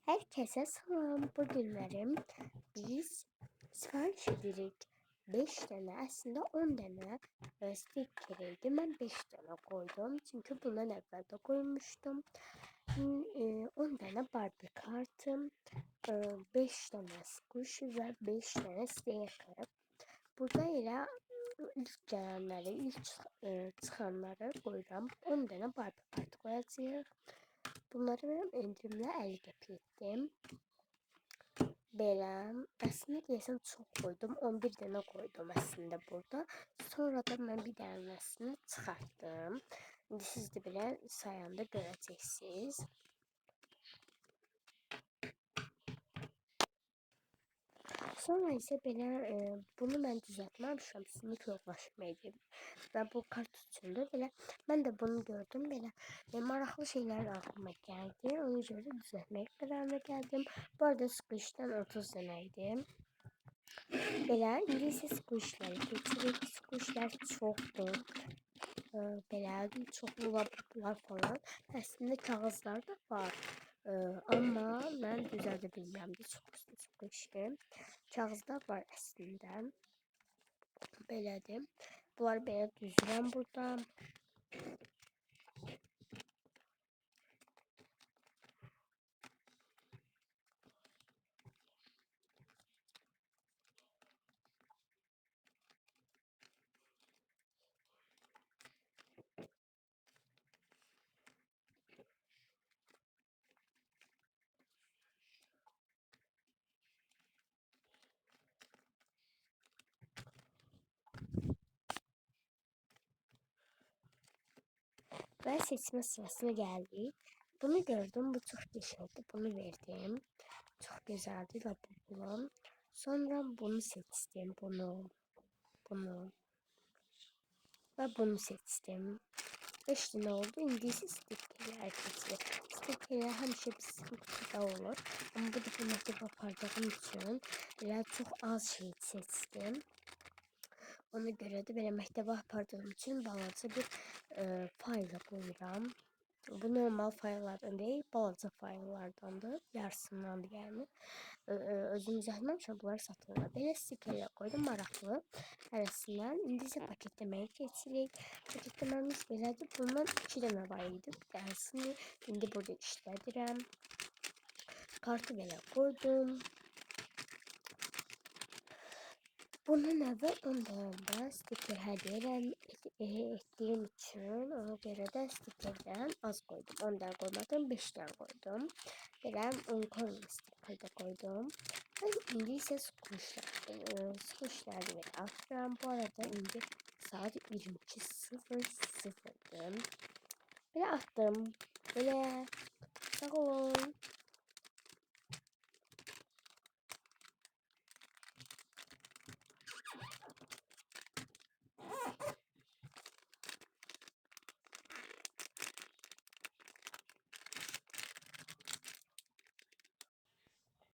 Herkese salam. Bugünlerim biz sipariş edirik. 5 tane aslında 10 tane sticker'ıydı. Ben 5 tane koydum. Çünkü bundan evvel de koymuştum. 10 tane Barbie kartım. 5 tane squish ve 5 tane sticker. Burada elə ilk gələnləri, ilk çıxanları qoyuram. 10 tane Barbie kart koyacağıq. Bunları mən endirimlə 50 qəpik etdim. Belə, əslində deyəsən çox koydum. 11 dənə koydum əslində burada. Sonra da mən bir dənəsini çıxartdım. İndi siz də belə sayanda görəcəksiniz. Sonra isə belə bunu mən düzəltməmişəm, sinif yoldaşım edib. Və bu kart üçündür. Belə mən də bunu gördüm, belə maraqlı şeylər ağlıma gəldi. Ona görə düzəltmək qərarına gəldim. Bu arada squishdən 30 dənə idi. Belə indi isə squishləri keçirik. Squishlər çoxdur. Belə çoxlular falan. Əslində kağızlar da var. Amma mən düzəldə bilmirəm də çox squishim. Kağızlar var əslində. Belədir. Bunları belə düzürəm burada. Və seçmə sırasına gəldik. Bunu gördüm, bu çox qəşəngdir. Bunu verdim. Çox gözəldir və bunu. Sonra bunu seçdim, bunu və bunu seçdim. 5 dənə oldu. İndi isə stickerlər keçir. Stickerlər həmişə bizim kutuda olur. Amma bu da məktəbə apardığım üçün elə çox az şey seçdim. Ona görə də belə məktəbə apardığım üçün balaca bir fayla qoyuram. Bu normal fayllardan deyil, balaca fayllardandır. Yarısındandır yəni. Özüm düzəltməmişəm, bunları satırlar. Belə stikerlər qoydum, maraqlı hərəsindən. İndi isə paketləməyə keçirik. Paketləməmiz belədir. Bundan 2 dənə var idi. Bir dərsini indi burada işlədirəm. Kartı belə qoydum. Bunun əvvəl 10 dənə stiker hədiyyə etdiyim üçün ona görə də stikerdən az qoydum. 10 dənə qoymadım, 5 dənə qoydum. Belə unicorn stiker də qoydum. İndi isə squishləri belə atıram. Bu arada indi saat 22:00'dır. Belə atdım. Belə sağ olun.